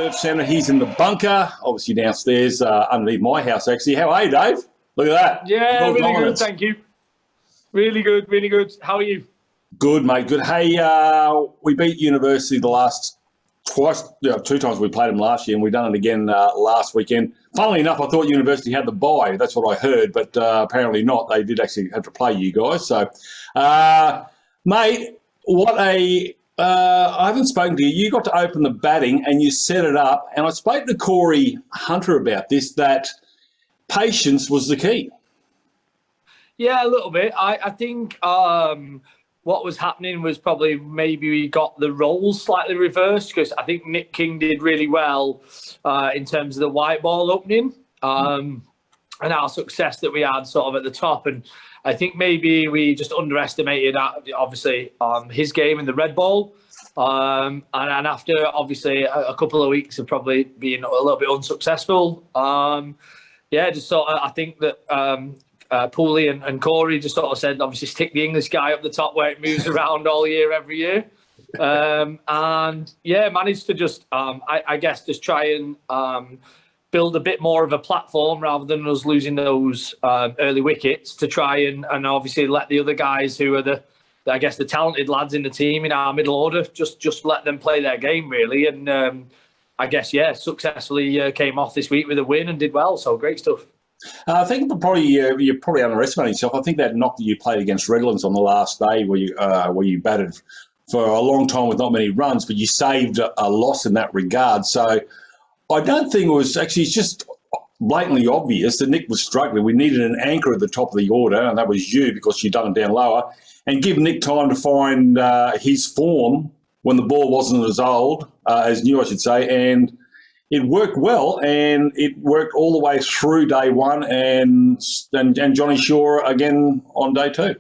Surf Centre. He's in the bunker, obviously downstairs underneath my house, actually. How are you, Dave? Look at that. Yeah, really good, thank you. Really good, really good. How are you? Good, mate, good. Hey, we beat University the last two times we played them last year, and we've done it again last weekend. Funnily enough, I thought University had the bye. That's what I heard, but apparently not. They did actually have to play you guys. So, mate, what a... I haven't spoken to you. You got to open the batting and you set it up. And I spoke to Corey Hunter about this, that patience was the key. Yeah, a little bit. I think what was happening was probably maybe we got the roles slightly reversed, because I think Nick King did really well in terms of the white ball opening and our success that we had sort of at the top. And I think maybe we just underestimated, obviously, his game in the red ball. And after, obviously, a couple of weeks of probably being a little bit unsuccessful, just sort of, I think that Pooley and Corey just sort of said, obviously, stick the English guy up the top where it moves around all year, every year. Managed to just, I guess, just try and build a bit more of a platform rather than us losing those early wickets, to try and obviously let the other guys who are the talented lads in the team in our middle order, just let them play their game, really. And successfully came off this week with a win and did well. So great stuff. I think you're probably underestimating yourself. I think that knock that you played against Redlands on the last day, where you batted for a long time with not many runs, but you saved a loss in that regard. So I don't think it was actually, it's just blatantly obvious that Nick was struggling. We needed an anchor at the top of the order, and that was you, because you'd done it down lower, and give Nick time to find his form when the ball wasn't as new, I should say. And it worked well, and it worked all the way through day one, and Johnny Shaw again on day two.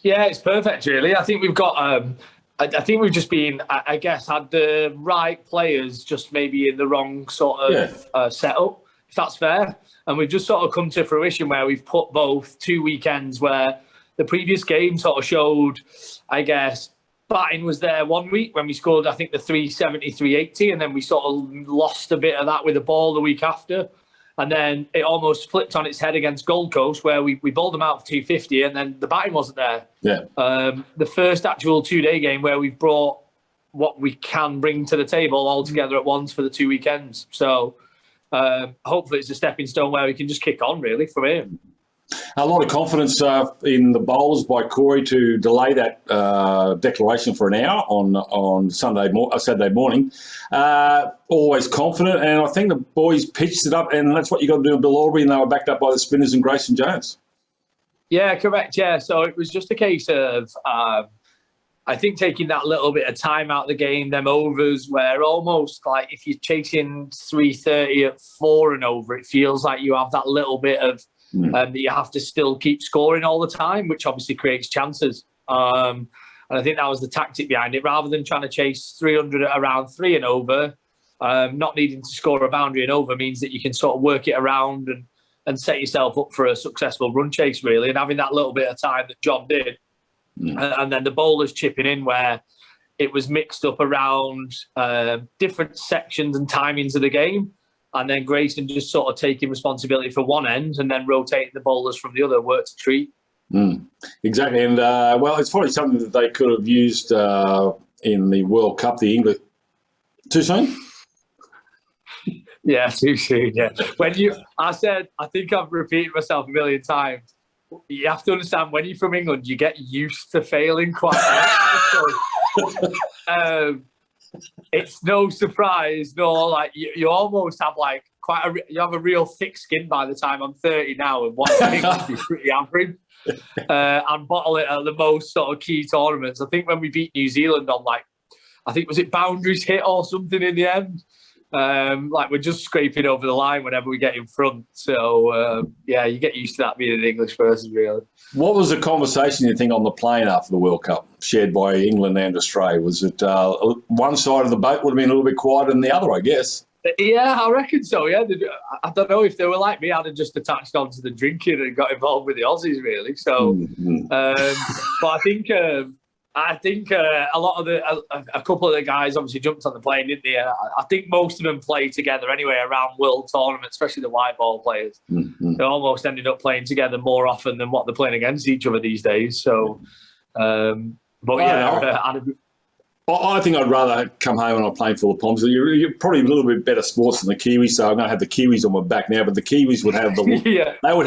Yeah, it's perfect, really. I think we've got... I think we've just been, I guess, had the right players just maybe in the wrong sort of setup, if that's fair. And we've just sort of come to fruition where we've put both 2 weekends where the previous game sort of showed, I guess, batting was there 1 week when we scored, I think, the 370, 380, and then we sort of lost a bit of that with the ball the week after. And then it almost flipped on its head against Gold Coast, where we bowled them out for 250, and then the batting wasn't there. Yeah. The first actual 2-day game where we've brought what we can bring to the table all together at once for the 2 weekends. So hopefully it's a stepping stone where we can just kick on, really, from here. A lot of confidence in the bowlers by Corey to delay that declaration for an hour on Saturday morning. Always confident, and I think the boys pitched it up, and that's what you got to do in Bill Aubrey, and they were backed up by the spinners and Grayson Jones. Yeah, correct. Yeah, so it was just a case of I think taking that little bit of time out of the game, them overs where almost like if you're chasing 330 at 4 and over, it feels like you have that little bit of that you have to still keep scoring all the time, which obviously creates chances. And I think that was the tactic behind it. Rather than trying to chase 300 around 3 and over, not needing to score a boundary and over means that you can sort of work it around and set yourself up for a successful run chase, really. And having that little bit of time that John did. And then the bowlers chipping in where it was mixed up around different sections and timings of the game. And then Grayson just sort of taking responsibility for one end and then rotating the bowlers from the other worked a treat. Exactly. And, it's probably something that they could have used in the World Cup, the English. Too soon? Yeah, too soon, yeah. I think I've repeated myself a million times. You have to understand, when you're from England, you get used to failing quite a lot. It's no surprise, like you almost have like you have a real thick skin by the time I'm 30 now, and one thing would be pretty average. And bottle it at the most sort of key tournaments. I think when we beat New Zealand on was it boundaries hit or something in the end? We're just scraping over the line whenever we get in front. So, you get used to that being an English person, really. What was the conversation, you think, on the plane after the World Cup, shared by England and Australia? Was it one side of the boat would have been a little bit quieter than the other, I guess? Yeah, I reckon so, yeah. I don't know if they were like me. I'd have just attached on to the drinking and got involved with the Aussies, really. So, but I think... I think a lot of a couple of the guys obviously jumped on the plane, didn't they? I think most of them play together anyway around world tournaments, especially the white ball players. They almost ended up playing together more often than what they're playing against each other these days. So, but yeah, I think I'd rather come home and I'm playing full of Poms. You're probably a little bit better sports than the Kiwis, so I'm going to have the Kiwis on my back now. But the Kiwis would have the they would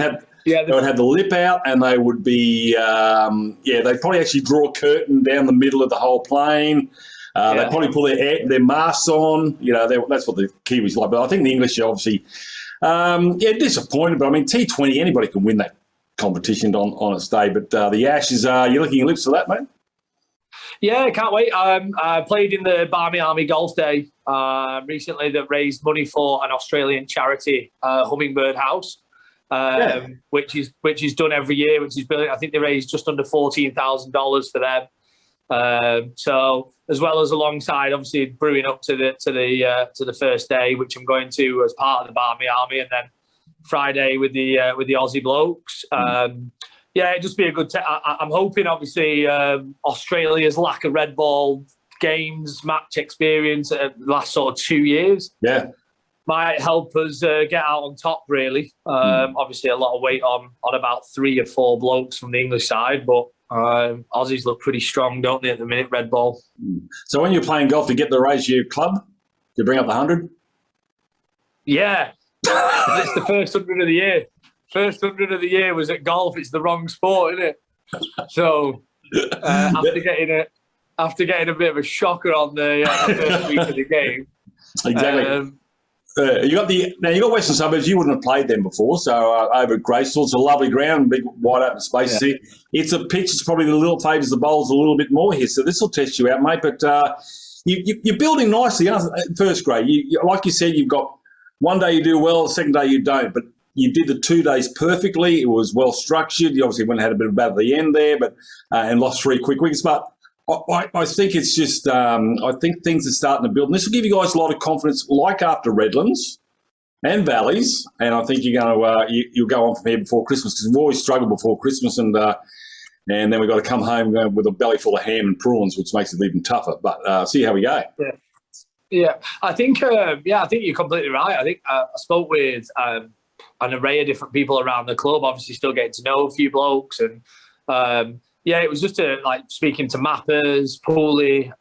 have the lip out, and they would be they'd probably actually draw a curtain down the middle of the whole plane. They'd probably pull their masks on. That's what the Kiwis like. But I think the English are obviously disappointed. But I mean, T20, anybody can win that competition on its day. But the Ashes, you're licking your lips for that, mate. Yeah, I can't wait. I played in the Barmy Army Golf Day recently that raised money for an Australian charity, Hummingbird House, which is done every year, which is brilliant. I think they raised just under $14,000 for them. So as well as alongside, obviously brewing up to the first day, which I'm going to as part of the Barmy Army, and then Friday with the Aussie blokes. It'd just be a good. I'm hoping, obviously, Australia's lack of red ball games match experience the last sort of 2 years, might help us get out on top. Really, obviously, a lot of weight on about 3 or 4 blokes from the English side, but Aussies look pretty strong, don't they, at the minute? Red ball. So when you're playing golf, to get the raise your club, you bring up the 100. Yeah, it's the first 100 of the year. First 100 of the year was at golf. It's the wrong sport, isn't it? So after getting a bit of a shocker on the first week of the game, exactly. You got Western Suburbs. You wouldn't have played them before, so over at Graceville, it's a lovely ground, big wide open spaces here. It's a pitch. It's probably the little favours the bowls a little bit more here, so this will test you out, mate. But you're building nicely. First grade, like you said, you've got one day you do well, the second day you don't, but you did the 2 days perfectly. It was well structured. You obviously went and had a bit of bad at the end there, but and lost 3 quick wickets. But I think it's just I think things are starting to build, and this will give you guys a lot of confidence. Like after Redlands and Valleys, and I think you're going to you'll go on from here before Christmas, because we've always struggled before Christmas, and then we've got to come home with a belly full of ham and prawns, which makes it even tougher. But see how we go. Yeah, I think you're completely right. I think I spoke with an array of different people around the club, obviously still getting to know a few blokes, and it was just speaking to Mappers, Pooley,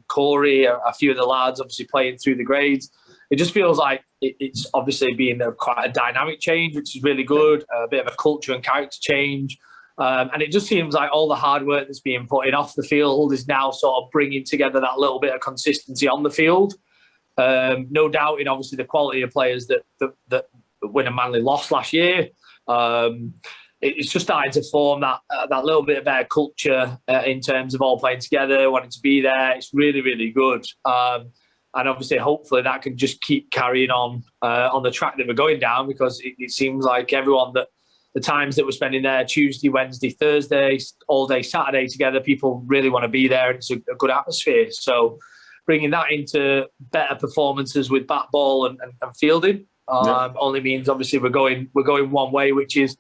Corey, a few of the lads obviously playing through the grades. It just feels like it's obviously been quite a dynamic change, which is really good, a bit of a culture and character change. And it just seems like all the hard work that's being put in off the field is now sort of bringing together that little bit of consistency on the field. No doubting, obviously, the quality of players that win a Manly loss last year. It's just starting to form that little bit of their culture in terms of all playing together, wanting to be there. It's really, really good. And obviously, hopefully, that can just keep carrying on the track that we're going down, because it seems like everyone the times that we're spending there, Tuesday, Wednesday, Thursday, all day Saturday together, people really want to be there, and it's a good atmosphere. So bringing that into better performances with bat ball and fielding only means, obviously, we're going one way, which is,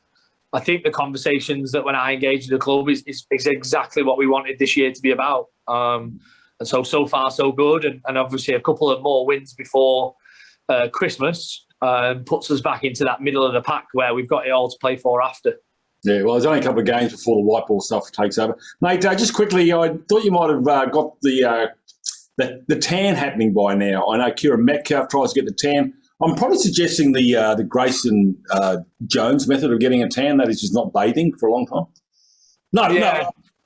I think the conversations that when I engage with the club is exactly what we wanted this year to be about. And so far, so good. And obviously a couple of more wins before Christmas puts us back into that middle of the pack where we've got it all to play for after. Yeah, well, there's only a couple of games before the white ball stuff takes over. Mate, just quickly, I thought you might have got the tan happening by now. I know Kieran Metcalf tries to get the tan. I'm probably suggesting the Grayson Jones method of getting a tan, that is just not bathing for a long time. No,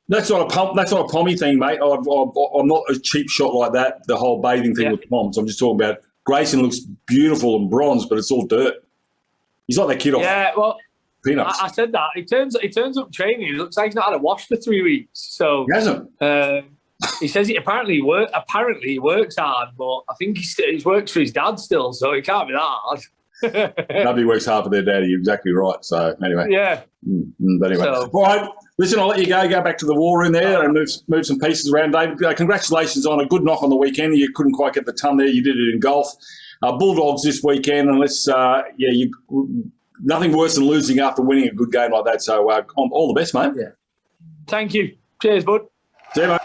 that's not a pommy thing, mate. I'm not a cheap shot like that, the whole bathing thing with poms. I'm just talking about Grayson looks beautiful and bronze, but it's all dirt. He's like that kid off Peanuts. I said that. He turns up training. He looks like he's not had a wash for 3 weeks. So he hasn't. He says he apparently works hard, but I think he works for his dad still, so it can't be that hard. Nobody works hard for their daddy. You're exactly right. So anyway. Yeah. But anyway. All right. Listen, I'll let you go back to the war room there and move some pieces around, David. Congratulations on a good knock on the weekend. You couldn't quite get the ton there. You did it in golf. Bulldogs this weekend, and nothing worse than losing after winning a good game like that. So all the best, mate. Yeah. Thank you. Cheers, bud. See you, mate.